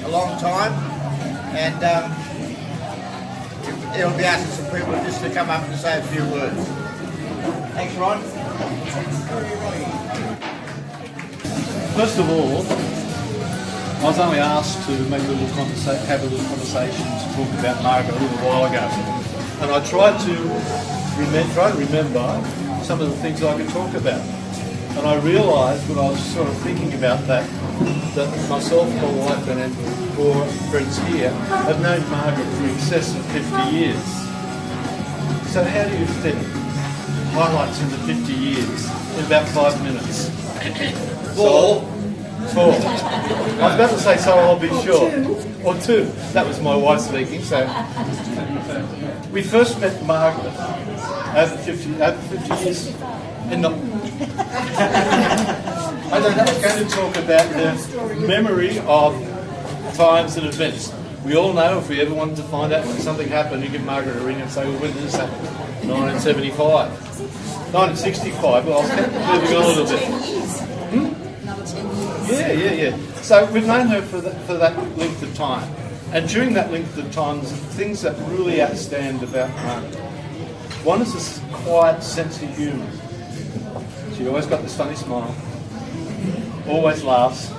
a long time, and it'll be asking some people just to come up and say a few words. Thanks, Ron. First of all, I was only asked to make have a little conversation to talk about Margaret a little while ago, and I tried to remember some of the things I could talk about. And I realised when I was sort of thinking about that myself, my wife and four friends here have known Margaret for in excess of 50 years. So how do you fit highlights in the 50 years in about 5 minutes? Four. I was about to say, so I'll be sure. Or two. That was my wife speaking. So we first met Margaret over 50 years. And not. I was going to talk about the memory of times and events. We all know if we ever wanted to find out when something happened, you give Margaret a ring and say, well, when did this happen? 1975. 1965. Well, I was moving on a little bit. Yeah. So we've known her for that length of time. And during that length of time, there's things that really outstand about Margaret. One is this quiet sense of humour. She always got this funny smile, always laughs,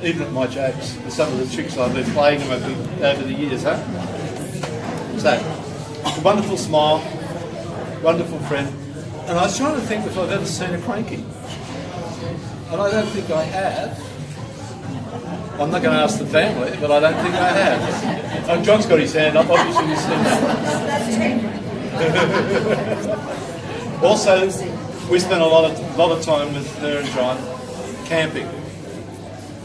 even at my jokes, and some of the tricks I've been playing them over the years, huh? So, a wonderful smile, wonderful friend, and I was trying to think if I've ever seen her cranky, and I don't think I have. I'm not going to ask the family, but I don't think I have. Oh, John's got his hand up, obviously he's seen that. Also, we spent a lot of time with her and John camping,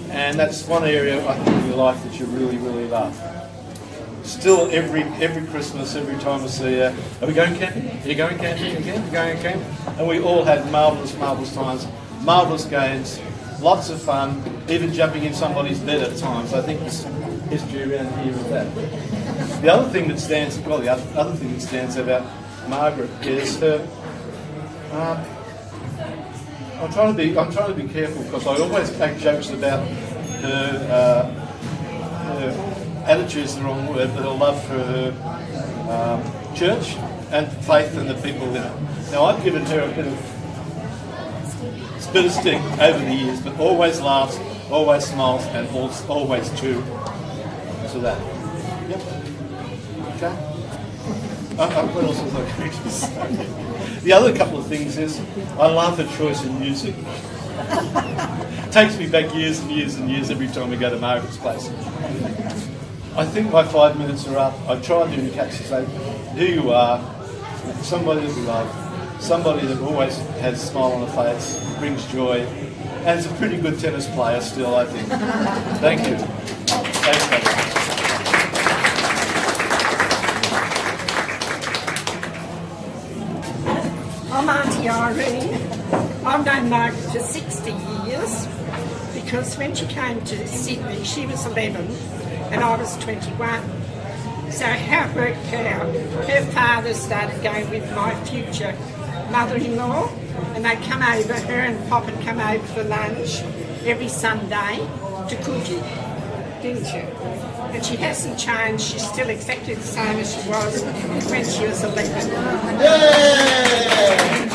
and that's one area I think in your life that you really, really love. Still, every Christmas, every time we see her, are we going camping? Are you going camping again? Are you going camping? And we all had marvellous times, marvellous games, lots of fun, even jumping in somebody's bed at times. I think there's history around here with that. The other thing that stands about Margaret is her. I'm trying to be careful because I always make jokes about her attitude is the wrong word, but her love for her church and faith in the people in it. Now I've given her a bit of stick over the years, but always laughs, always smiles, and always true to that. Yep. Okay. What else was I going to say? The other couple of things is, I love her choice in music. Takes me back years and years and years every time we go to Margaret's place. I think my 5 minutes are up. I tried to encapsulate who you are, somebody that we love, somebody that always has a smile on the face, brings joy, and is a pretty good tennis player still, I think. Thank you. Thanks, buddy. I'm Auntie Irene. I've known Margaret for 60 years because when she came to Sydney, she was 11 and I was 21. So how it worked out, her father started going with my future mother-in-law and they'd come over, her and Pop would come over for lunch every Sunday to Coogee, didn't you? And she hasn't changed, she's still exactly the same as she was when she was 11. Yay!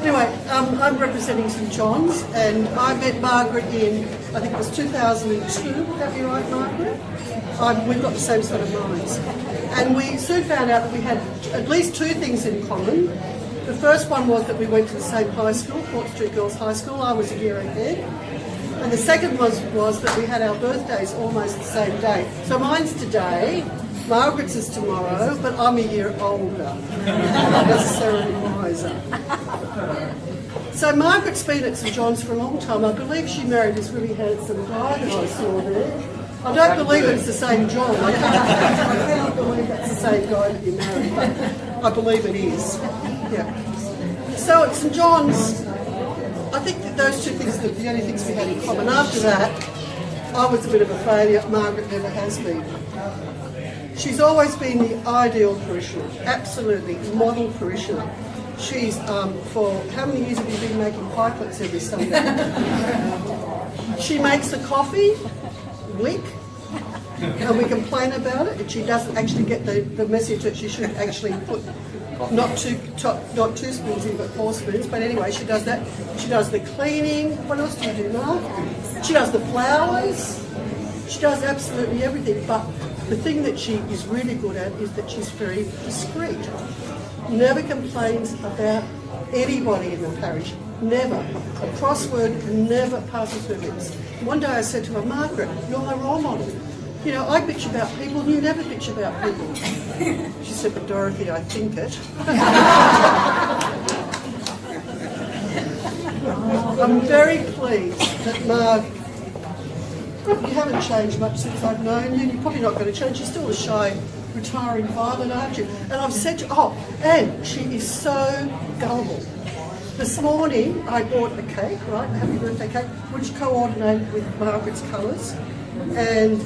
Anyway, I'm representing St John's and I met Margaret in, I think it was 2002, would that be right, Margaret? We've got the same sort of minds. And we soon found out that we had at least two things in common. The first one was that we went to the same high school, Port Street Girls High School. I was a year ahead. And the second was that we had our birthdays almost the same day. So mine's today, Margaret's is tomorrow, but I'm a year older, not necessarily wiser. So Margaret's been at St John's for a long time. I believe she married this really handsome guy that I saw there. I don't believe it's the same John. I can't believe that's the same guy that you married, but I believe it is. Yeah. So at St John's, I think that those two things are the only things we had in common. After that, I was a bit of a failure. Margaret never has been. She's always been the ideal parishioner, absolutely model parishioner. She's, for how many years have you been making pikelets every Sunday? She makes the coffee, lick, and we complain about it, and she doesn't actually get the message that she should actually put not two spoons in, but 4 spoons. But anyway, she does that. She does the cleaning. What else do you do, Mark? She does the flowers. She does absolutely everything. But the thing that she is really good at is that she's very discreet. Never complains about anybody in the parish. Never. A crossword never passes her lips. One day I said to her, Margaret, you're my role model. You know, I bitch about people and you never bitch about people. She said, but Dorothy, I think it. I'm very pleased that Marg, you haven't changed much since I've known you. You're probably not going to change. You're still a shy, retiring violet, aren't you? And I've said to and she is so gullible. This morning I bought a cake, right, a happy birthday cake, which coordinated with Margaret's colours. And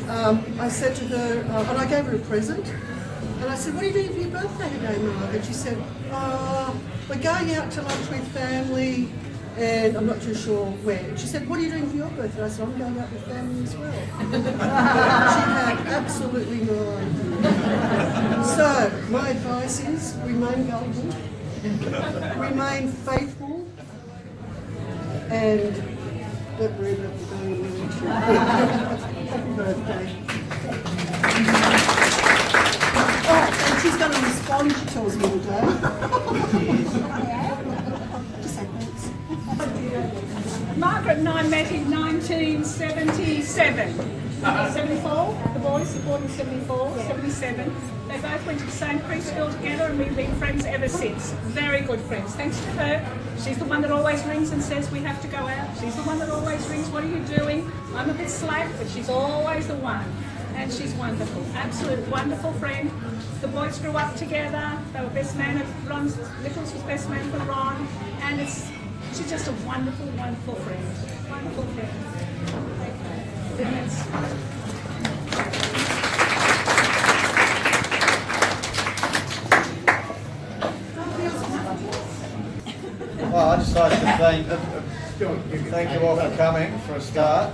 I said to her, and I gave her a present, and I said, what are you doing for your birthday today, Margaret? She said, we're going out to lunch with family, and I'm not too sure where. And she said, what are you doing for your birthday? I said, I'm going out with family as well. She had absolutely no idea. So, my advice is, remain gullible, remain faithful, and don't worry about the day. Happy birthday. Oh, and she's going to respond, she tells me today. Just say thanks. Margaret and I met in 1977. 74, the boys were born in 74, 77. They both went to the same preschool together and we've been friends ever since. Very good friends. Thanks to her. She's the one that always rings and says we have to go out. She's the one that always rings, what are you doing? I'm a bit slack, but she's always the one. And she's wonderful. Absolute wonderful friend. The boys grew up together. They were best man at Ron's. Nicholas was best man for Ron. And she's just a wonderful, wonderful friend. Wonderful friend. Well, I'd just like to thank you all for coming for a start.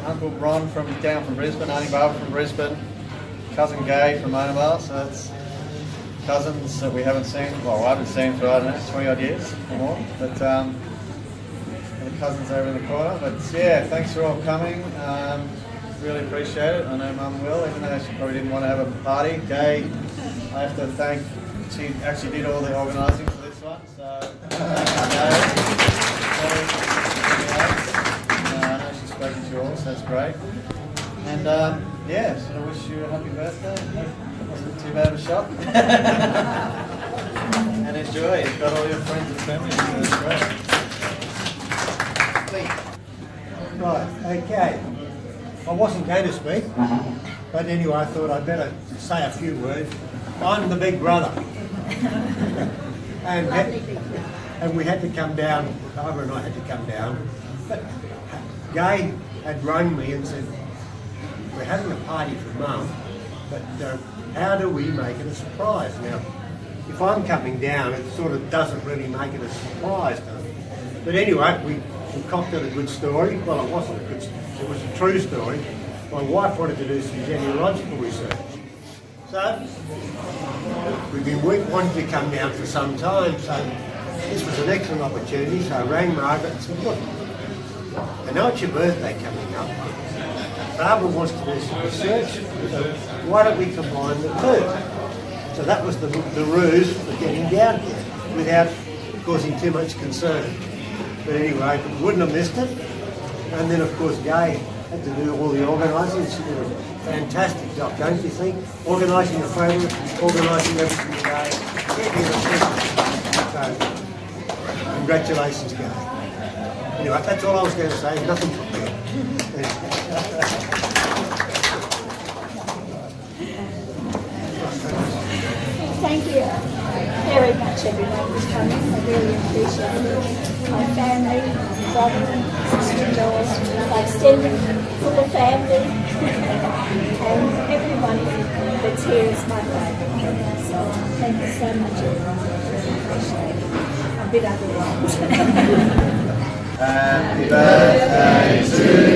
Uncle Ron down from Brisbane, Auntie Barbara from Brisbane, Cousin Gay from Omaha, so it's cousins that we haven't seen, well I haven't seen for, I don't know, 20 odd years or more, but the cousins over in the corner. But yeah, thanks for all coming, really appreciate it. I know Mum will, even though she probably didn't want to have a party. Gay, I have to thank, she actually did all the organising for this one, so spoken to you all, so that's great. And yeah, so I wish you a happy birthday. Wasn't too bad of a shot. And enjoy. You've got all your friends and family, so that's great. Right, okay. I wasn't going to speak, but anyway, I thought I'd better say a few words. I'm the big brother. and we had to come down, Barbara and I had to come down. But Gay had rung me and said, we're having a party for Mum, but how do we make it a surprise? Now, if I'm coming down, it sort of doesn't really make it a surprise, does it? But anyway, we concocted a good story. Well, it wasn't a good story, it was a true story. My wife wanted to do some genealogical research. So, we've been wanting to come down for some time, so this was an excellent opportunity. So I rang Margaret and said, look, I know it's your birthday coming up. Barbara wants to do some research, so why don't we combine the two? So that was the ruse for getting down here, without causing too much concern. But anyway, wouldn't have missed it. And then of course Gay had to do all the organising. She did a fantastic job, don't you think? Organising the favourite, organising everything today. So, congratulations, Gay. Anyway, that's all I was going to say. Nothing from me. Thank you very much, everyone who's coming. I really appreciate it. My family, brother, sister-in-laws, my extended full family, and everyone that's here is my family. So thank you so much, everyone. appreciate it. I'm a bit underwhelmed. Happy birthday to